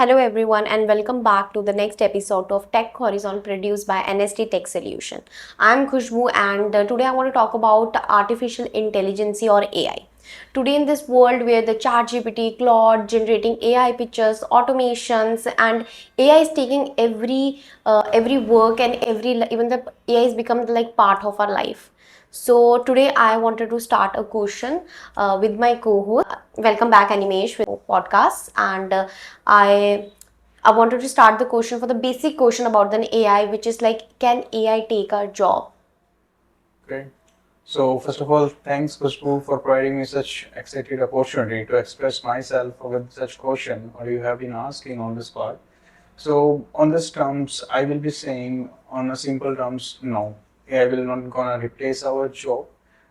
Hello everyone and welcome back to the next episode of Tech Horizon produced by NST Tech Solution. I'm Khushboo and today I want to talk about artificial intelligence or AI. Today in this world where the ChatGPT, Claude, generating AI pictures, automations and AI is taking every work and even the AI has become like part of our life. So today I wanted to start a question with my co-host. Welcome back Animesh with podcast and I wanted to start the question for the basic question about the AI, which is like, can AI take our job? Great. So first of all, thanks Khushboo for providing me such excited opportunity to express myself with such question or you have been asking on this part. So on this terms, I will be saying on a simple terms, no, AI will not gonna replace our job.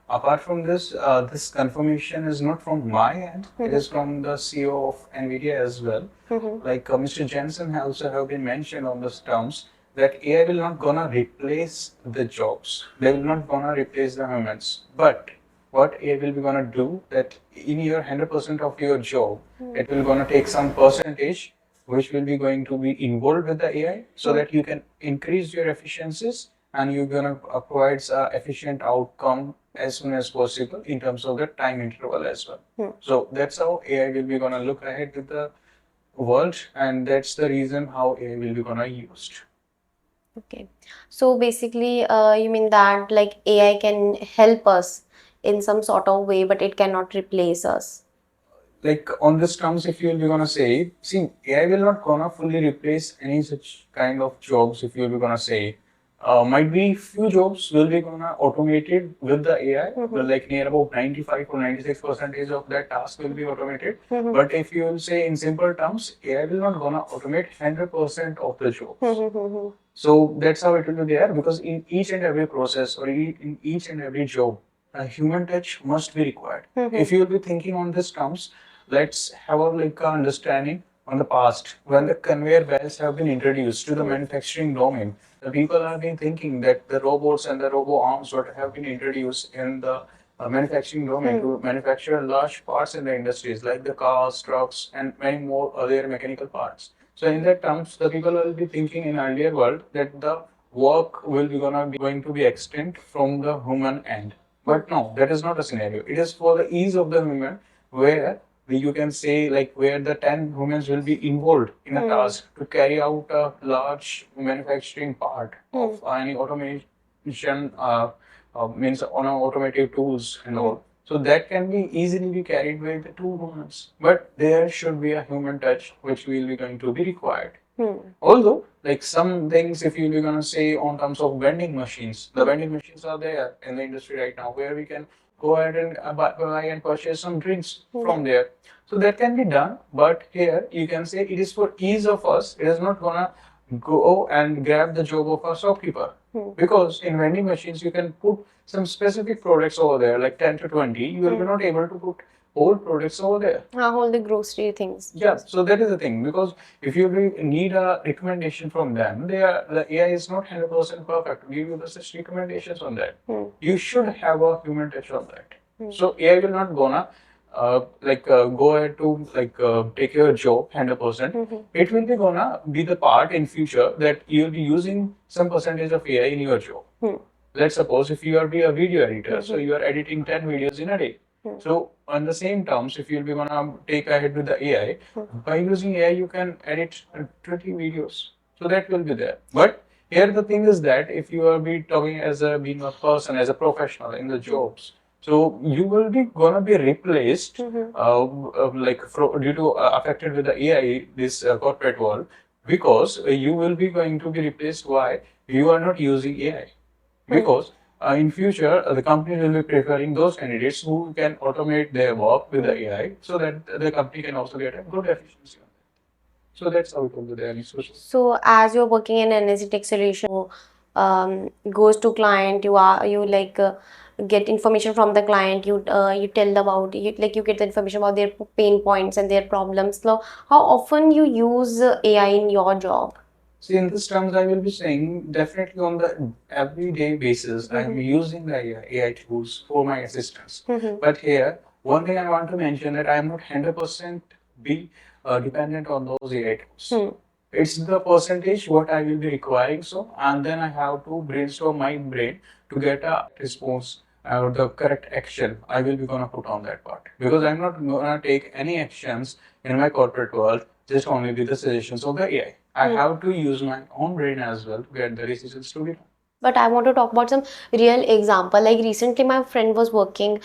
Apart from this, this confirmation is not from my end. It is from the CEO of Nvidia as well. Like Mr. Jensen also have been mentioned on this terms that AI will not gonna replace the jobs. They will not gonna replace the humans. But what AI will be gonna do that in your 100% of your job, it will gonna take some percentage which will be going to be involved with the AI so that you can increase your efficiencies and you're gonna provide a efficient outcome as soon as possible in terms of the time interval as well. So that's how AI will be gonna look ahead with the world, and that's the reason how AI will be gonna used. Okay. So basically, you mean that like AI can help us in some sort of way, but it cannot replace us. Like on this terms, if you'll be gonna say, see, AI will not gonna fully replace any such kind of jobs. If you'll be gonna say, might be few jobs will be gonna automated with the AI, but like near about 95 or 96% of that task will be automated. But if you will say in simple terms, AI will not gonna automate 100% of the jobs. So that's how it will be there, because in each and every process or in each and every job, a human touch must be required. If you will be thinking on this terms, let's have a like understanding on the past when the conveyor belts have been introduced to the manufacturing domain. The people have been thinking that the robots and the robo arms what have been introduced in the manufacturing domain to manufacture large parts in the industries like the cars, trucks, and many more other mechanical parts. So in that terms, the people will be thinking in earlier world that the work will be going to be extinct from the human end. But no, that is not a scenario. It is for the ease of the human, where you can say like where the 10 humans will be involved in a task to carry out a large manufacturing part of any automation means on automotive tools and all. So that can be easily be carried by the two humans. But there should be a human touch which will be going to be required. Although, like some things, if you're gonna say on terms of vending machines, the vending machines are there in the industry right now where we can go ahead and buy and purchase some drinks from there. So that can be done, but here you can say it is for ease of us. It is not gonna go and grab the job of a shopkeeper. Because in vending machines you can put some specific products over there, like 10 to 20. You will be not able to put whole products over there. All the grocery things. Yeah, so that is the thing, because if you need a recommendation from them, the AI is not 100% perfect to give you the such recommendations on that. You should have a human touch on that. So AI will not gonna go ahead to take your job 100%. It will be gonna be the part in future that you'll be using some percentage of AI in your job. Let's suppose if you are be a video editor, so you are editing 10 videos in a day. So on the same terms, if you'll be gonna take ahead with the AI, by using AI you can edit 20 videos. So that will be there. But here the thing is that if you are be talking as a being a person, as a professional in the jobs, so you will be gonna be replaced due to affected with the AI this corporate world, because you will be going to be replaced. Why? You are not using AI. Because in future, the company will be preferring those candidates who can automate their work with the AI so that the company can also get a good efficiency on that. So that's how it will be there. So as you're working in NSC Tech Solution, goes to client, you like get information from the client, you tell them about you get the information about their pain points and their problems. So how often you use AI in your job? See, in this terms, I will be saying definitely on the everyday basis, I am using the AI tools for my assistance. But here, one thing I want to mention that I am not 100% be dependent on those AI tools. It's the percentage what I will be requiring, so, and then I have to brainstorm my brain to get a response or the correct action I will be gonna put on that part, because I'm not gonna take any actions in my corporate world just only with the suggestions of the AI. I have to use my own brain as well to get the decisions to be done. But I want to talk about some real example. Like recently, my friend was working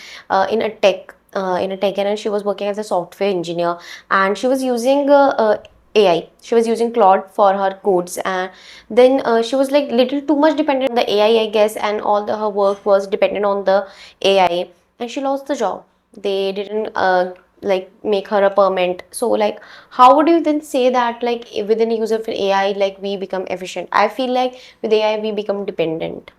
in a tech, and she was working as a software engineer, and she was using AI. She was using Claude for her codes, and then she was like little too much dependent on the AI, I guess, and all her work was dependent on the AI, and she lost the job. They didn't like make her a permanent. So like, how would you then say that like within the use of AI, like we become efficient? I feel like with AI we become dependent.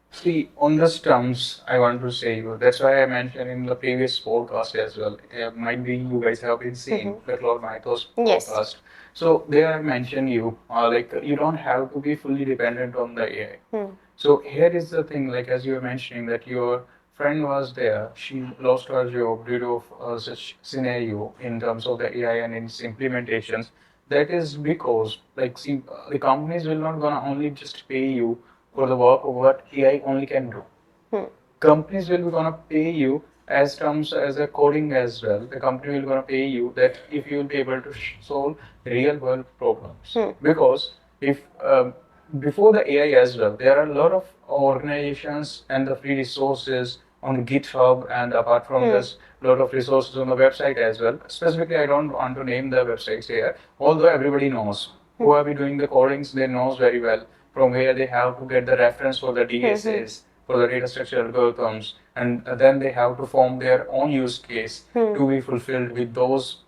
See, on the terms, I want to say you. That's why I mentioned in the previous podcast as well. Might be you guys have been seeing the Claude Mythos Yes. podcast. So there I mentioned you like you don't have to be fully dependent on the AI. So here is the thing, like as you were mentioning that your friend was there, she lost her job due to such scenario in terms of the AI and its implementations. That is because, like, see, the companies will not gonna only just pay you for the work of what AI only can do. Companies will be gonna pay you as terms as a coding as well. The company will gonna pay you that if you will be able to solve real world problems. Because if before the AI as well, there are a lot of organizations and the free resources on GitHub, and apart from this, a lot of resources on the website as well. Specifically, I don't want to name the websites here, although everybody knows who are be doing the codings, they knows very well from where they have to get the reference for the DSAs, for the data structure algorithms, and then they have to form their own use case to be fulfilled with those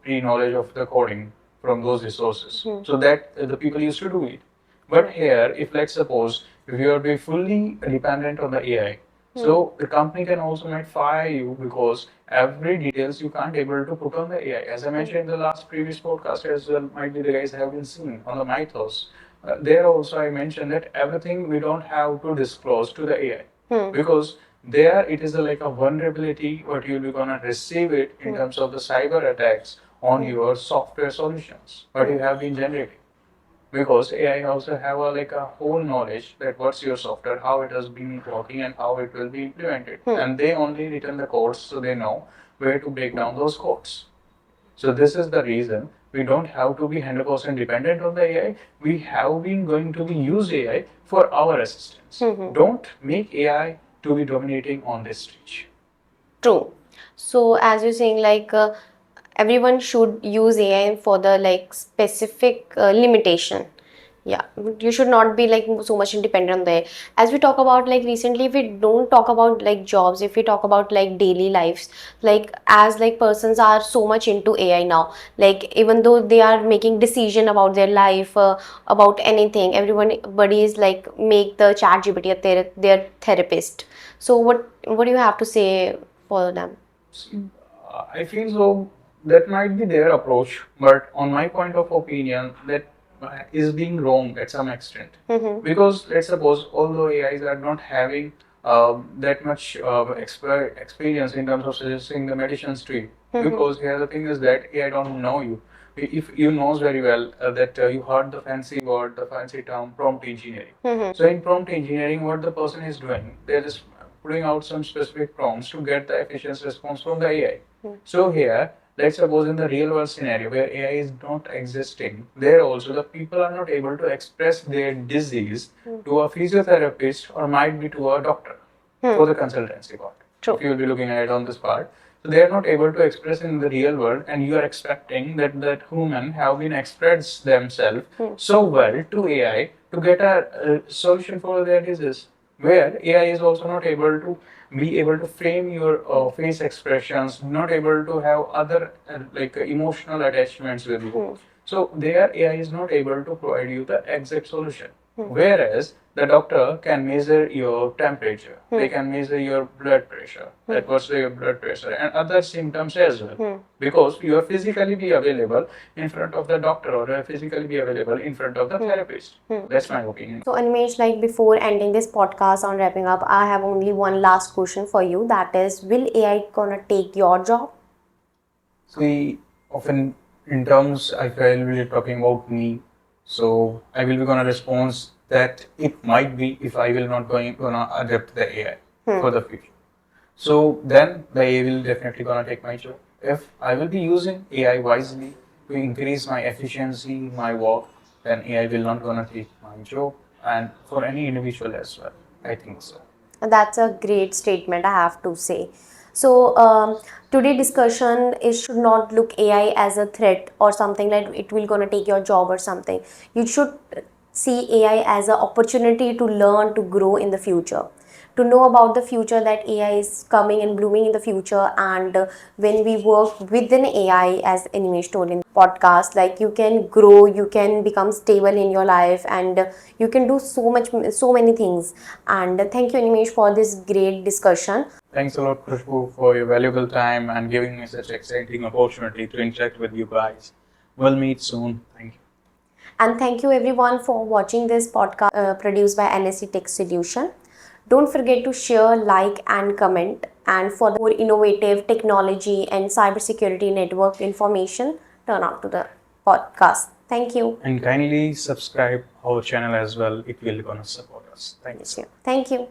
pre-knowledge of the coding from those resources. So that the people used to do it. But here, if let's suppose if you are be fully dependent on the AI, so the company can also might fire you because every details you can't able to put on the AI. As I mentioned in the last previous podcast as well, might be the guys have been seen on the mythos. There also I mentioned that everything we don't have to disclose to the AI because there it is like a vulnerability what you'll be gonna receive it in terms of the cyber attacks on your software solutions what you have been generating, because AI also have a like a whole knowledge that what's your software, how it has been working, and how it will be implemented. And they only written the codes, so they know where to break down those codes. So this is the reason we don't have to be 100% dependent on the AI. We have been going to be use AI for our assistance. Don't make AI to be dominating on this stage. True. So as you're saying, like everyone should use AI for the like specific limitation. Yeah, you should not be like so much independent on there. As we talk about like recently, if we don't talk about like jobs, if we talk about like daily lives, like as like persons are so much into AI now, like even though they are making decision about their life, about anything, everybody is like make the chat GPT their therapist. So what do you have to say for them? I feel so that might be their approach, but on my point of opinion, that is being wrong at some extent. Because let's suppose, although AIs are not having that much experience in terms of suggesting the medicines to you, because here the thing is that AI don't know you. If you knows very well that you heard the fancy word, the fancy term prompt engineering. So in prompt engineering, what the person is doing, they're just putting out some specific prompts to get the efficient response from the AI. So here, let's suppose in the real world scenario where AI is not existing, there also the people are not able to express their disease to a physiotherapist or might be to a doctor for the consultancy part. True. If you will be looking at it on this part. So they are not able to express in the real world, and you are expecting that that human have been expressed themselves so well to AI to get a solution for their disease, where AI is also not able to be able to frame your face expressions, not able to have other like emotional attachments with you. So there AI is not able to provide you the exact solution. Whereas the doctor can measure your temperature, they can measure your blood pressure, that was your blood pressure, and other symptoms as well. Because you are physically be available in front of the doctor or physically be available in front of the therapist. That's my opinion. So Animesh, like before ending this podcast on wrapping up, I have only one last question for you. That is, will AI gonna take your job? See, often in terms if I will be talking about me, so I will be gonna respond that it might be if I will not gonna adapt the AI for the future. So then the AI will definitely gonna take my job. If I will be using AI wisely to increase my efficiency, my work, then AI will not gonna take my job, and for any individual as well. I think so. That's a great statement, I have to say. So today discussion is should not look AI as a threat or something like it will gonna take your job or something. You should see AI as an opportunity to learn, to grow in the future, to know about the future, that AI is coming and blooming in the future. And when we work within AI, as Animesh told in podcast, like you can grow, you can become stable in your life, and you can do so many things. And thank you, Animesh, for this great discussion. Thanks a lot, Khushboo, for your valuable time and giving me such exciting opportunity to interact with you guys. We'll meet soon. Thank you. And thank you everyone for watching this podcast produced by NST Tech Solution. Don't forget to share, like, and comment. And for the more innovative technology and cybersecurity network information, turn out to the podcast. Thank you. And kindly subscribe our channel as well. It will gonna support us. Thanks. Thank you.